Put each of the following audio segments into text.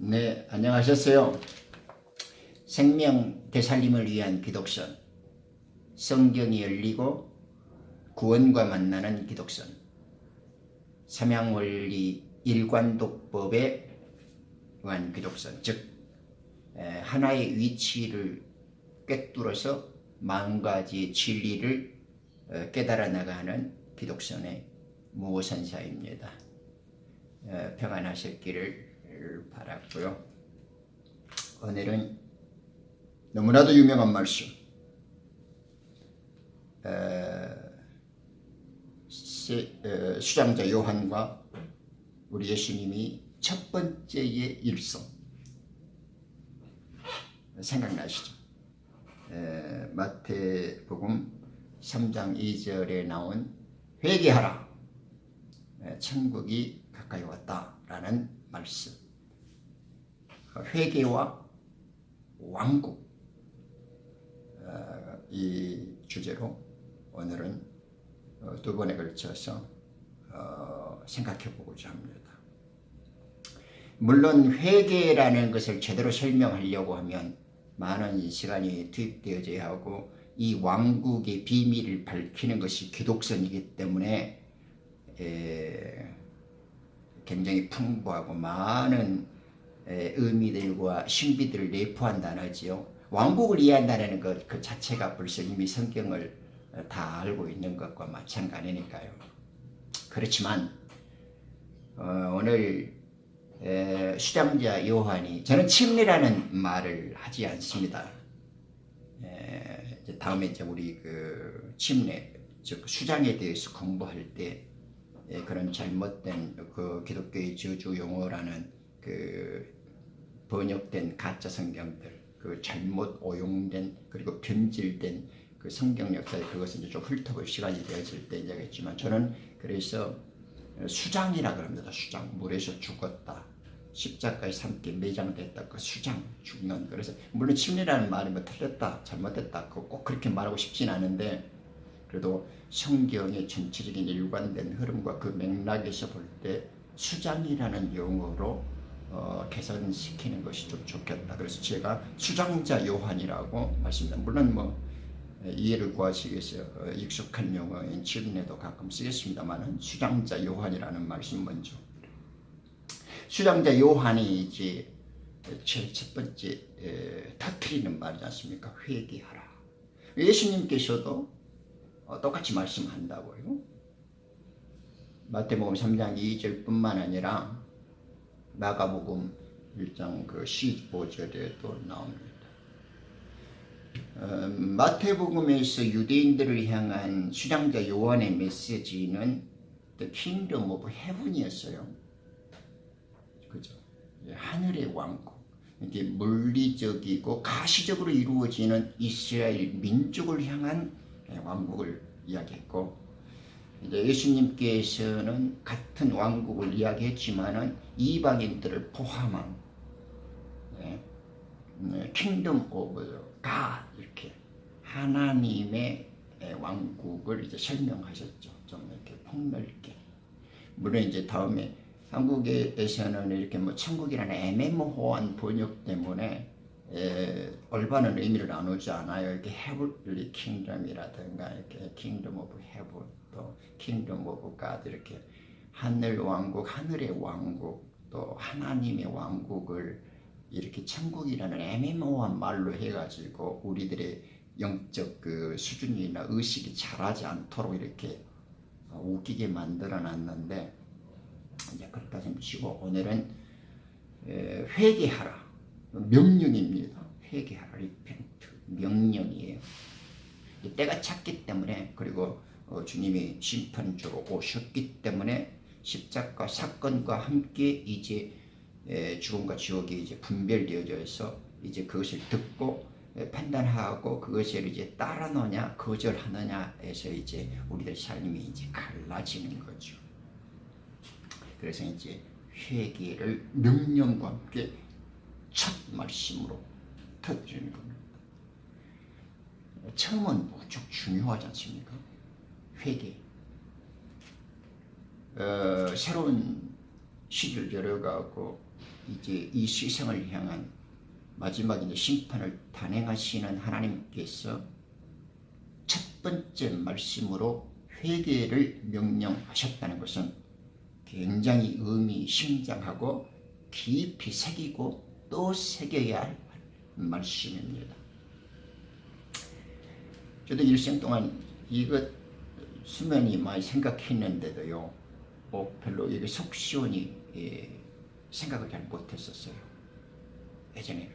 네, 안녕하셨어요. 생명 되살림을 위한 기독선, 성경이 열리고 구원과 만나는 기독선, 삼양원리 일관독법에 의한 기독선, 즉 하나의 위치를 꿰뚫어서 마음가지 진리를 깨달아 나가는 기독선의 무오선사입니다. 평안하셨기를 바랐고요. 오늘은 너무나도 유명한 말씀, 수장자 요한과 우리 예수님이 첫 번째의 일성 생각나시죠? 마태복음 3장 2절에 나온 회개하라, 천국이 가까이 왔다라는 말씀. 회개와 왕국, 이 주제로 오늘은 두 번에 걸쳐서 생각해 보고자 합니다. 물론 회개라는 것을 제대로 설명하려고 하면 많은 시간이 투입되어져야 하고, 이 왕국의 비밀을 밝히는 것이 기독선이기 때문에 굉장히 풍부하고 많은 의미들과 신비들을 내포한 단어지요. 왕국을 이해한다는 것 그 자체가 벌써 이미 성경을 다 알고 있는 것과 마찬가지니까요. 그렇지만 오늘 수장자 요한이, 저는 침례라는 말을 하지 않습니다. 다음에 이제 우리 그 침례, 즉 수장에 대해서 공부할 때 그런 잘못된 그 기독교의 저주 용어라는 그 번역된 가짜 성경들, 그 잘못 오용된 그리고 변질된 그 성경 역사에 그것을 이제 좀 훑어볼 시간이 되었을 때 이야기했지만, 저는 그래서 수장이라 그럽니다. 수장, 물에서 죽었다, 십자가에 함께 매장됐다, 그 수장, 죽는. 그래서 물론 침례라는 말이 뭐 틀렸다, 잘못됐다, 꼭 그렇게 말하고 싶진 않은데, 그래도 성경의 전체적인 일관된 흐름과 그 맥락에서 볼 때 수장이라는 용어로 개선시키는 것이 좀 좋겠다. 그래서 제가 수장자 요한이라고 말씀드립니다. 물론 뭐 이해를 구하시기 위해서 익숙한 용어인 침례도 가끔 쓰겠습니다만, 수장자 요한이라는 말씀 먼저. 수장자 요한이 이제 제일 첫 번째 터뜨리는 말이지 않습니까? 회개하라. 예수님께서도 똑같이 말씀한다고요. 마태복음 3장 2절뿐만 아니라 마가복음 1장 그 15절에도 나옵니다. 마태복음에서 유대인들을 향한 수장자 요한의 메시지는 The Kingdom of Heaven이었어요. 그죠? 하늘의 왕국. 이게 물리적이고 가시적으로 이루어지는 이스라엘 민족을 향한 왕국을 이야기했고, 이제 예수님께서는 같은 왕국을 이야기했지만은 이방인들을 포함한 킹덤 오브 갓, 이렇게 하나님의 왕국을 이제 설명하셨죠. 좀 이렇게 폭넓게. 물론 이제 다음에 한국에서는 이렇게 뭐 천국이라는 애매모호한 번역 때문에 올바른 의미를 나누지 않아요. 이렇게 헤블리 킹덤이라든가 이렇게 킹덤 오브 헤븐, 또 킹덤 오브 갓, 이렇게 하늘 왕국, 하늘의 왕국, 또 하나님의 왕국을 이렇게 천국이라는 애매모호한 말로 해가지고 우리들의 영적 그 수준이나 의식이 자라지 않도록 이렇게 웃기게 만들어 놨는데, 이제 그렇다 좀 치고 오늘은 회개하라, 명령입니다. 회개하라, 리펜트, 명령이에요. 때가 찼기 때문에, 그리고 주님이 심판주로 오셨기 때문에 십자가 사건과 함께 이제 죽음과 지옥이 이제 분별되어져서 이제 그것을 듣고 판단하고 그것을 이제 따르느냐 거절하느냐에서 이제 우리들 삶이 이제 갈라지는 거죠. 그래서 이제 회개를 명령과 함께 첫 말씀으로 터뜨리는 겁니다. 처음은 무척 중요하지 않습니까? 회개. 새로운 시를 열어가고 이제 이 세상을 향한 마지막 이제 심판을 단행하시는 하나님께서 첫 번째 말씀으로 회개를 명령하셨다는 것은 굉장히 의미심장하고 깊이 새기고 또 새겨야 할 말씀입니다. 저도 일생 동안 이것 수면이 많이 생각했는데도요, 별로 이게 속 시원히 생각을 잘 못했었어요. 예전에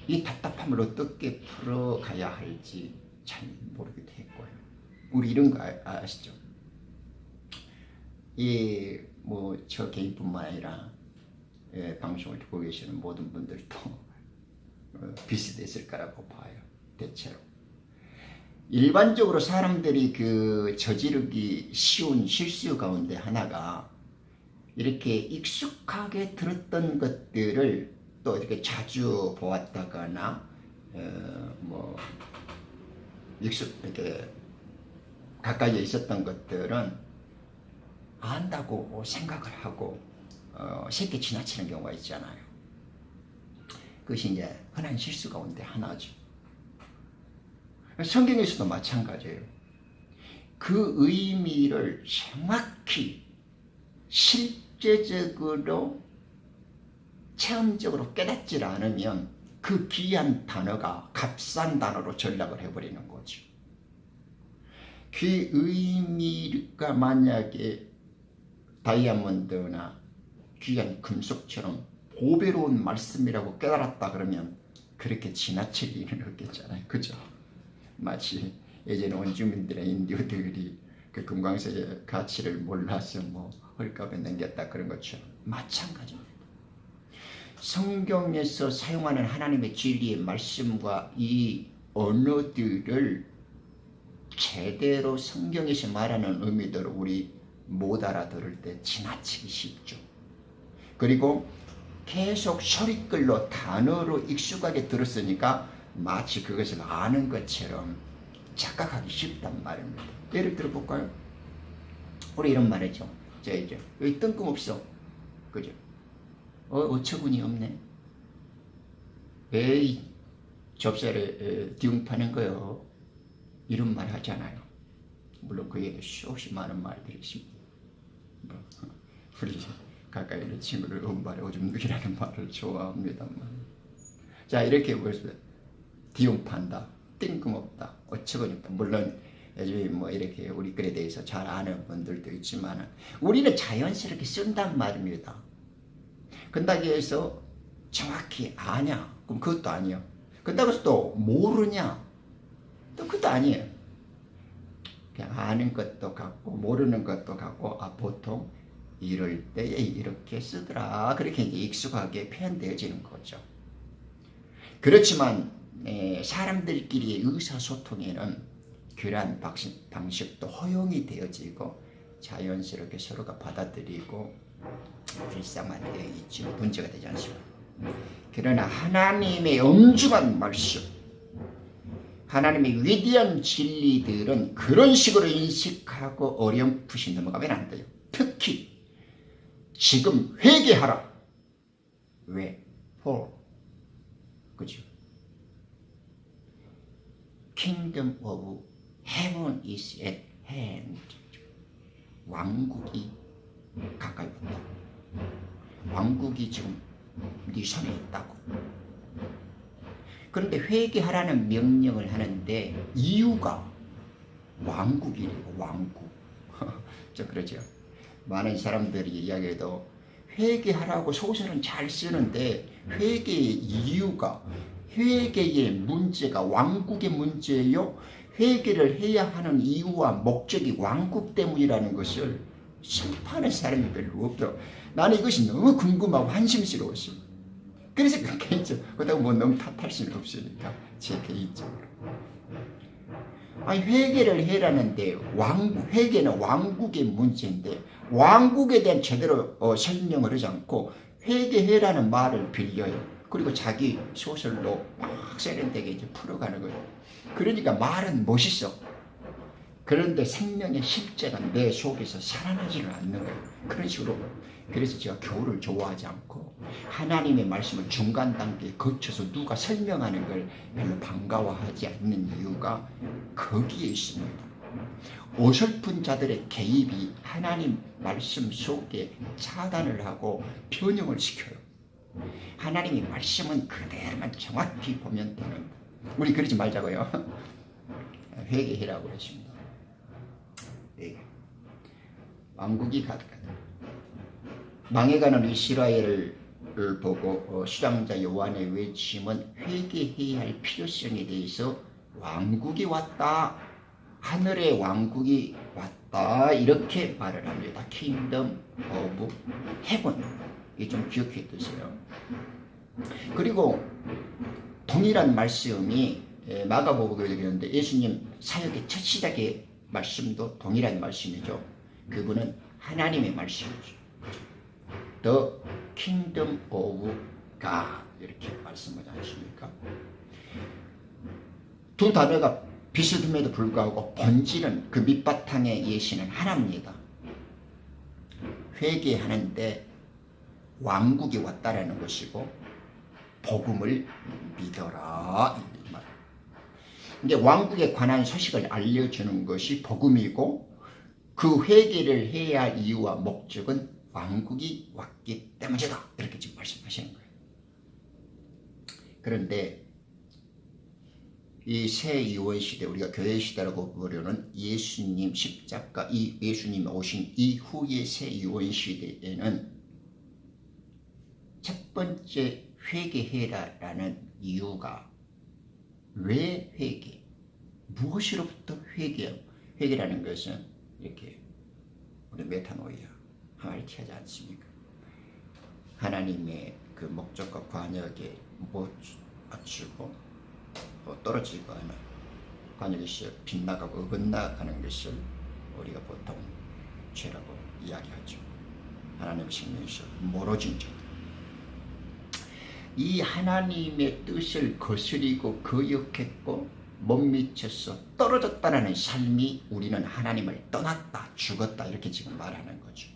이 답답함을 어떻게 풀어가야 할지 잘 모르기도 했고요. 우리 이런 거 아시죠? 뭐 저 개인뿐만 아니라 방송을 듣고 계시는 모든 분들도 비슷했을 거라고 봐요. 대체로 일반적으로 사람들이 그 저지르기 쉬운 실수 가운데 하나가 이렇게 익숙하게 들었던 것들을 또 이렇게 자주 보았다거나 뭐 이렇게 가까이에 있었던 것들은 안다고 생각을 하고 쉽게 지나치는 경우가 있잖아요. 그것이 이제 흔한 실수 가운데 하나죠. 성경에서도 마찬가지예요. 그 의미를 정확히 실제적으로 체험적으로 깨닫지 않으면 그 귀한 단어가 값싼 단어로 전락을 해버리는 거죠. 그 의미가 만약에 다이아몬드나 귀한 금속처럼 보배로운 말씀이라고 깨달았다 그러면 그렇게 지나칠 일은 없겠잖아요. 그죠? 마치 예전에 원주민들의 인디오들이 그 금광석의 가치를 몰라서 뭐 헐값에 넘겼다 그런 것처럼 마찬가지입니다. 성경에서 사용하는 하나님의 진리의 말씀과 이 언어들을 제대로 성경에서 말하는 의미대로 우리 못 알아들을 때 지나치기 쉽죠. 그리고 계속 소리끌로 단어로 익숙하게 들었으니까 마치 그것을 아는 것처럼 착각하기 쉽단 말입니다. 예를 들어 볼까요? 우리 이런 말이죠. 이제 여기 뜬금없어. 그죠? 어처구니 없네. 왜 접시를 뒤웅파는 거요? 이런 말 하잖아요. 물론 그에도 수없이 많은 말들이 있습니다. 우리 가까이 있는 친구를 은발에 오줌 누기라는 말을 좋아합니다만, 자 이렇게 벌써 뒤웅판다, 뜬금없다, 어처구니 없다. 물론 요즘에 뭐 이렇게 우리 글에 대해서 잘 아는 분들도 있지만 우리는 자연스럽게 쓴단 말입니다. 근다고 해서 정확히 아냐? 그럼 그것도 아니에요. 근다고 해서 또 모르냐? 또 그것도 아니에요. 그냥 아는 것도 같고 모르는 것도 같고 보통 이럴 때에 이렇게 쓰더라. 그렇게 이제 익숙하게 표현되어지는 거죠. 그렇지만 사람들끼리의 의사소통에는 그러한 방식도 허용이 되어지고 자연스럽게 서로가 받아들이고 일상화되어 있지 문제가 되지 않습니다. 그러나 하나님의 엄중한 말씀, 하나님의 위대한 진리들은 그런 식으로 인식하고 어렴풋이 넘어가면 안 돼요. 특히 지금 회개하라. 왜? For. 그죠? Kingdom of Heaven is at hand. 왕국이 가까이 왔다. 왕국이 지금 네 손에 있다고. 그런데 회개하라는 명령을 하는데 이유가 왕국이래요. 왕국. 저 그러죠. 많은 사람들이 이야기해도 회개하라고 소설은 잘 쓰는데 회개의 이유가, 회개의 문제가 왕국의 문제예요. 회개를 해야 하는 이유와 목적이 왕국 때문이라는 것을 심판하는 사람이 별로 없더라고요. 나는 이것이 너무 궁금하고 한심스러웠어요. 그래서 개인적으로 그렇다고 뭐 너무 탓할 수는 없으니까 제 개인적으로 회개를 해라는데 회개는 왕국의 문제인데 왕국에 대한 제대로 설명을 하지 않고 회개해라는 말을 빌려요. 그리고 자기 소설로 막 세련되게 이제 풀어가는 거예요. 그러니까 말은 멋있어. 그런데 생명의 실제가 내 속에서 살아나지를 않는 거예요. 그런 식으로 그래서 제가 교훈을 좋아하지 않고 하나님의 말씀을 중간 단계에 거쳐서 누가 설명하는 걸 별로 반가워하지 않는 이유가 거기에 있습니다. 어설픈 자들의 개입이 하나님 말씀 속에 차단을 하고 변형을 시켜요. 하나님의 말씀은 그대로만 정확히 보면 되는, 우리 그러지 말자고요. 회개해라고 그랬습니다. 네. 왕국이 가득하다. 망해가는 이스라엘을 보고 수장자 요한의 외침은 회개해야 할 필요성에 대해서 왕국이 왔다, 하늘의 왕국이 왔다, 이렇게 말을 합니다. Kingdom of Heaven. 이게 좀 기억해 두세요. 그리고 동일한 말씀이 마가복음에 되는데 예수님 사역의 첫 시작의 말씀도 동일한 말씀이죠. 그분은 하나님의 말씀이죠. The Kingdom of God 이렇게 말씀하지 않습니까? 두 단어가 비슷함에도 불구하고 본질은 그 밑바탕의 예시는 하나입니다. 회개하는데 왕국이 왔다라는 것이고 복음을 믿어라. 이제 왕국에 관한 소식을 알려주는 것이 복음이고 그 회개를 해야 할 이유와 목적은 왕국이 왔기 때문이다. 이렇게 지금 말씀하시는 거예요. 그런데 이 새 이원 시대, 우리가 교회 시대라고 부르는 예수님 십자가, 이 예수님이 오신 이후의 새 이원 시대에는 첫 번째 회개해라라는 이유가 왜 회개? 무엇으로부터 회개해요? 회개라는 것은 이렇게 우리 메타노이아 하지 않습니까? 하나님의 그 목적과 관역에 못 맞추고 떨어지거나 관역에서 빗나가고 어긋나가는 것을 우리가 보통 죄라고 이야기하죠. 하나님의 생명에서 멀어진 자들. 이 하나님의 뜻을 거스리고 거역했고 못 미쳐서 떨어졌다라는 삶이 우리는 하나님을 떠났다, 죽었다 이렇게 지금 말하는 거죠.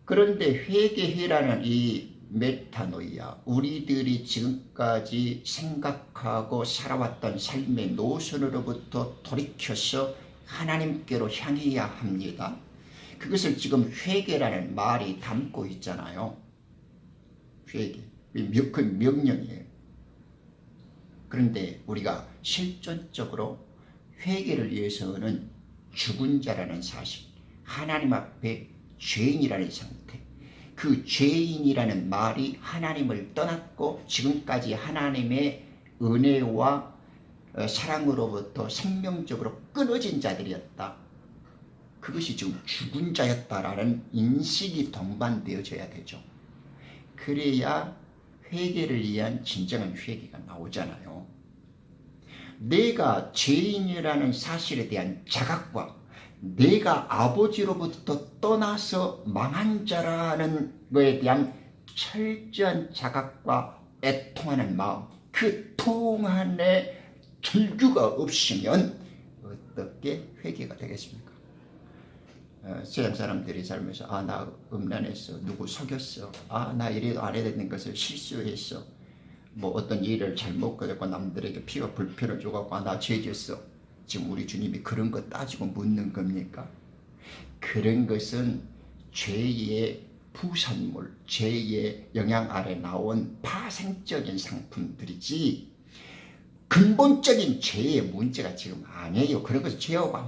그런데 회개해라는 이 메타노이아, 우리들이 지금까지 생각하고 살아왔던 삶의 노선으로부터 돌이켜서 하나님께로 향해야 합니다. 그것을 지금 회개라는 말이 담고 있잖아요. 회개, 그 명령이에요. 그런데 우리가 실존적으로 회개를 위해서는 죽은 자라는 사실, 하나님 앞에 죄인이라는 상태, 그 죄인이라는 말이 하나님을 떠났고 지금까지 하나님의 은혜와 사랑으로부터 생명적으로 끊어진 자들이었다. 그것이 지금 죽은 자였다라는 인식이 동반되어져야 되죠. 그래야 회개를 위한 진정한 회개가 나오잖아요. 내가 죄인이라는 사실에 대한 자각과 내가 아버지로부터 떠나서 망한 자라는 것에 대한 철저한 자각과 애통하는 마음, 그 통안에 절규가 없으면 어떻게 회개가 되겠습니까? 세상 사람들이 살면서 나 음란했어, 누구 속였어, 나 이래도 안 해야 되는 것을 실수했어, 뭐 어떤 일을 잘못 거렸고 남들에게 피와 불편을 줘갖고 나 죄졌어. 지금 우리 주님이 그런 거 따지고 묻는 겁니까? 그런 것은 죄의 부산물, 죄의 영향 아래 나온 파생적인 상품들이지 근본적인 죄의 문제가 지금 아니에요. 그런 것은 죄하고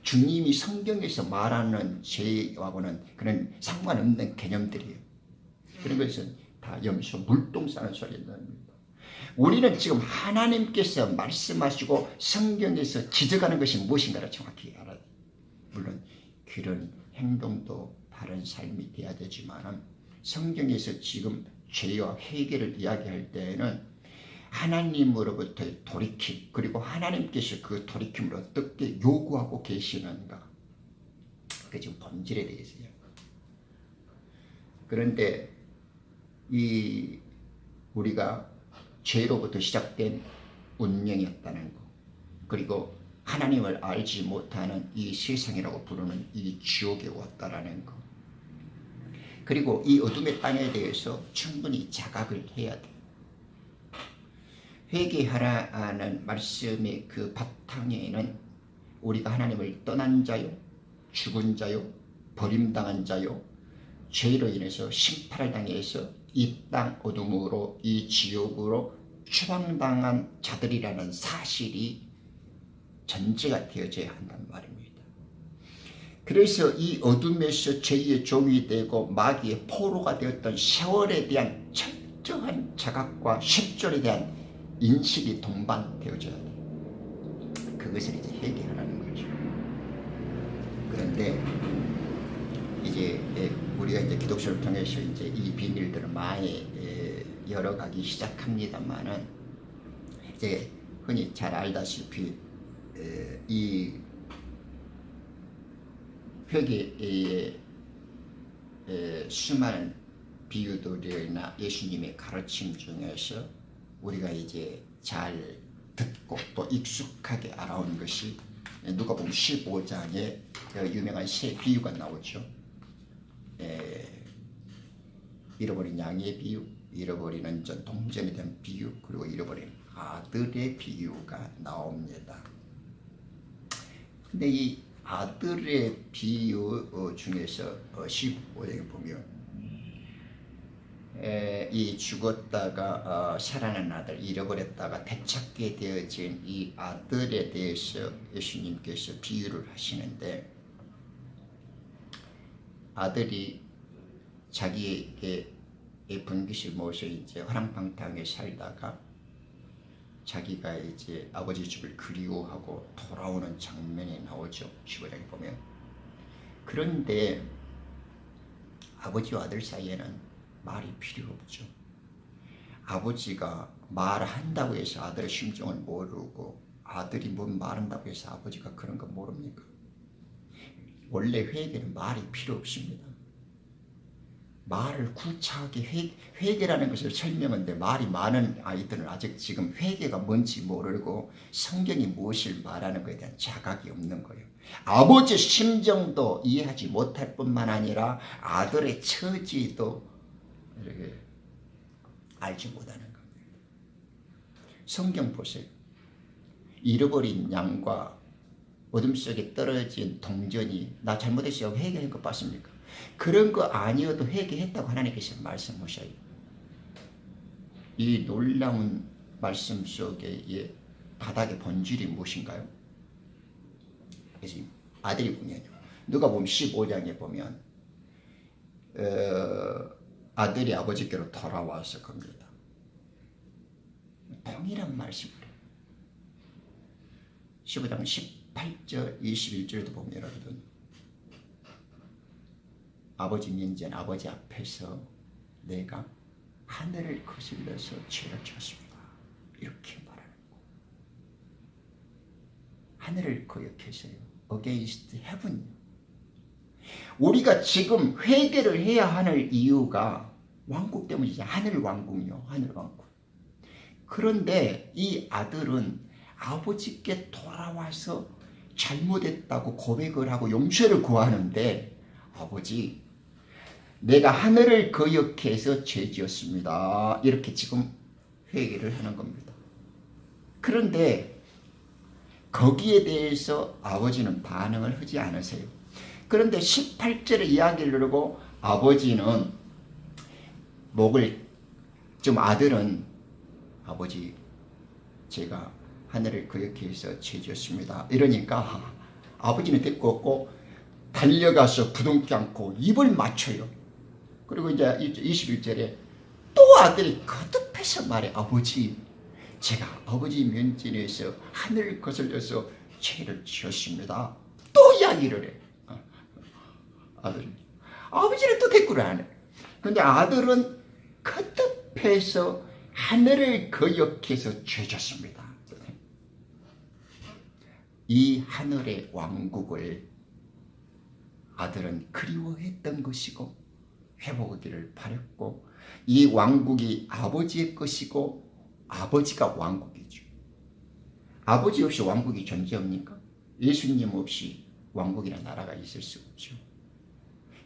주님이 성경에서 말하는 죄하고는 그런 상관없는 개념들이에요. 그런 것은 다 염소 물똥 싸는 소리입니다. 우리는 지금 하나님께서 말씀하시고 성경에서 지적하는 것이 무엇인가를 정확히 알아야 돼요. 물론 그런 행동도 바른 삶이 돼야 되지만 성경에서 지금 죄와 회개를 이야기할 때에는 하나님으로부터의 돌이킴, 그리고 하나님께서 그 돌이킴을 어떻게 요구하고 계시는가, 그게 지금 본질에 대해서요. 그런데 이 우리가 죄로부터 시작된 운명이었다는 것, 그리고 하나님을 알지 못하는 이 세상이라고 부르는 이 지옥에 왔다라는 것, 그리고 이 어둠의 땅에 대해서 충분히 자각을 해야 돼. 회개하라는 말씀의 그 바탕에는 우리가 하나님을 떠난 자요, 죽은 자요, 버림당한 자요, 죄로 인해서 심판을 당해서 이 땅 어둠으로, 이 지옥으로 추방당한 자들이라는 사실이 전제가 되어져야 한단 말입니다. 그래서 이 어둠에서 죄의 종이 되고 마귀의 포로가 되었던 세월에 대한 철저한 자각과 십절에 대한 인식이 동반되어져야 돼. 그것을 이제 회개하라는 거죠. 그런데 이제 우리가 이제 기독교를 통해서 이제 이 비밀들을 많이 열어가기 시작합니다만은 이제 흔히 잘 알다시피 이 회개의 수많은 비유들이나 예수님의 가르침 중에서 우리가 이제 잘 듣고 또 익숙하게 알아온 것이 누가복음 15장에 유명한 세 비유가 나오죠. 잃어버린 양의 비유, 잃어버리는 동전에 대한 비유, 그리고 잃어버린 아들의 비유가 나옵니다. 근데 이 아들의 비유 중에서 15장에 보면 이 죽었다가 살아난 아들, 잃어버렸다가 되찾게 되어진 이 아들에 대해서 예수님께서 비유를 하시는데, 아들이 자기에게 분깃을 모셔 이제 화랑방탕에 살다가 자기가 이제 아버지 집을 그리워하고 돌아오는 장면이 나오죠. 15장에 보면. 그런데 아버지와 아들 사이에는 말이 필요 없죠. 아버지가 말한다고 해서 아들의 심정을 모르고, 아들이 뭔 말한다고 해서 아버지가 그런 거 모릅니까? 원래 회개는 말이 필요 없습니다. 말을 구차하게 회개라는 것을 설명하는데 말이 많은 아이들은 아직 지금 회개가 뭔지 모르고 성경이 무엇을 말하는 것에 대한 자각이 없는 거예요. 아버지 심정도 이해하지 못할 뿐만 아니라 아들의 처지도 이렇게 알지 못하는 겁니다. 성경 보세요. 잃어버린 양과 어둠 속에 떨어진 동전이 나 잘못했어요. 회개한 거 봤습니까? 그런 거 아니어도 회개했다고 하나님께서 말씀하셔요. 이 놀라운 말씀 속에 바닥의 본질이 무엇인가요? 그래서 아들이군요. 누가복음 15장에 보면 아들이 아버지께로 돌아와서 겁니다. 동일한 말씀을 15장 18절 21절도 보면 여러분, 아버지 면전 아버지 앞에서 내가 하늘을 거슬러서 죄를 지었습니다. 이렇게 말하는 거. 하늘을 거역해서요. Against heaven. 우리가 지금 회개를 해야 하는 이유가 왕국 때문이죠. 하늘 왕국요. 하늘 왕국. 그런데 이 아들은 아버지께 돌아와서 잘못했다고 고백을 하고 용서를 구하는데, 아버지, 내가 하늘을 거역해서 죄지었습니다. 이렇게 지금 회개를 하는 겁니다. 그런데 거기에 대해서 아버지는 반응을 하지 않으세요. 그런데 18절의 이야기를 하고 아버지는 아들은 아버지, 제가 하늘을 거역해서 죄지었습니다. 이러니까 아버지는 데리고 없고 달려가서 부둥 껴안고 입을 맞춰요. 그리고 이제 21절에 또 아들이 거듭해서 말해, 아버지, 제가 아버지 면전에서 하늘을 거슬려서 죄를 지었습니다. 또 이야기를 해. 아버지는 또 대꾸를 안 해. 근데 아들은 거듭해서 하늘을 거역해서 죄졌습니다. 이 하늘의 왕국을 아들은 그리워했던 것이고 회복하기를 바랬고, 이 왕국이 아버지의 것이고 아버지가 왕국이죠. 아버지 없이 왕국이 존재합니까? 예수님 없이 왕국이나 나라가 있을 수 없죠.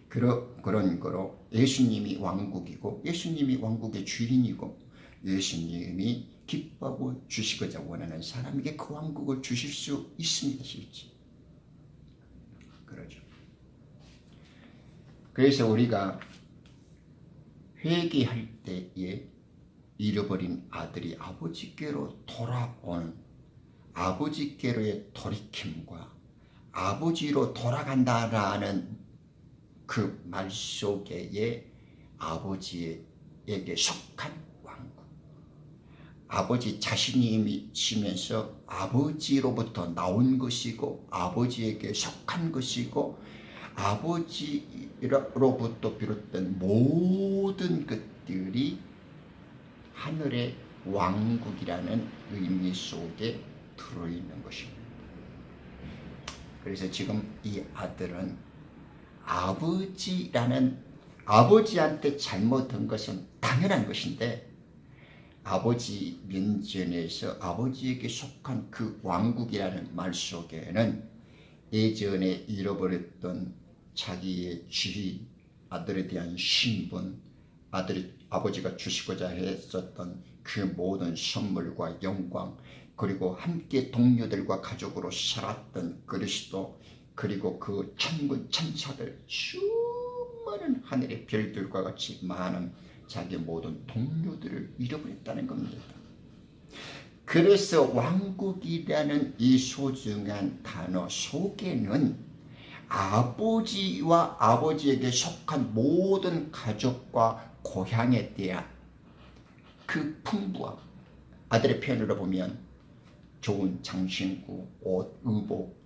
그런 거로 예수님이 왕국이고 예수님이 왕국의 주인이고 예수님이 기뻐하고 주시고자 원하는 사람에게 그 왕국을 주실 수 있습니다. 실제. 그러죠. 그래서 우리가 회개할 때에 잃어버린 아들이 아버지께로 돌아온 아버지께로의 돌이킴과 아버지로 돌아간다라는 그 말 속에 아버지에게 속한 왕국, 아버지 자신이시면서 아버지로부터 나온 것이고 아버지에게 속한 것이고 아버지로부터 비롯된 모든 것들이 하늘의 왕국이라는 의미 속에 들어있는 것입니다. 그래서 지금 이 아들은 아버지한테 잘못한 것은 당연한 것인데 아버지 면전에서 아버지에게 속한 그 왕국이라는 말 속에는 예전에 잃어버렸던 자기의 지위, 아들에 대한 신분, 아버지가 주시고자 했었던 그 모든 선물과 영광, 그리고 함께 동료들과 가족으로 살았던 그리스도, 그리고 그 천군 천사들, 수많은 하늘의 별들과 같이 많은 자기 모든 동료들을 잃어버렸다는 겁니다. 그래서 왕국이라는 이 소중한 단어 속에는 아버지와 아버지에게 속한 모든 가족과 고향에 대한 그 풍부함, 아들의 표현으로 보면 좋은 장신구, 옷, 의복,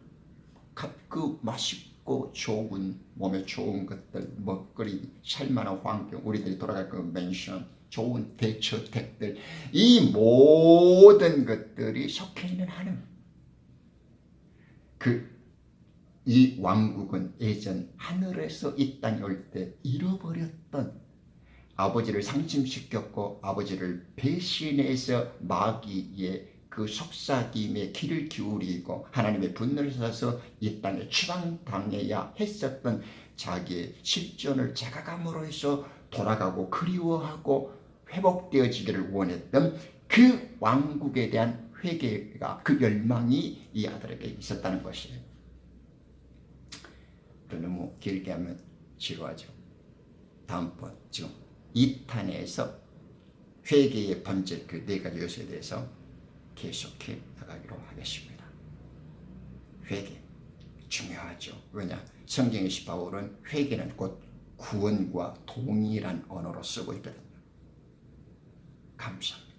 그 맛있고 좋은, 몸에 좋은 것들, 먹거리, 살만한 환경, 우리들이 돌아갈 그 맨션, 좋은 대저택들, 이 모든 것들이 속해 있는 하늘. 이 왕국은 예전 하늘에서 이 땅에 올 때 잃어버렸던, 아버지를 상심시켰고 아버지를 배신해서 마귀의 그 속삭임에 귀를 기울이고 하나님의 분노를 사서 이 땅에 추방당해야 했었던 자기의 실존을 자각함으로 해서 돌아가고 그리워하고 회복되어지기를 원했던 그 왕국에 대한 회개가, 그 열망이 이 아들에게 있었다는 것이에요. 너무 길게 하면 지루하죠. 다음번 지금 2탄에서 회개의 본질, 그 4가지 요소에 대해서 계속해 나가기로 하겠습니다. 회개 중요하죠. 왜냐? 성경에서 바울은 회개는 곧 구원과 동일한 언어로 쓰고 있거든요. 감사합니다.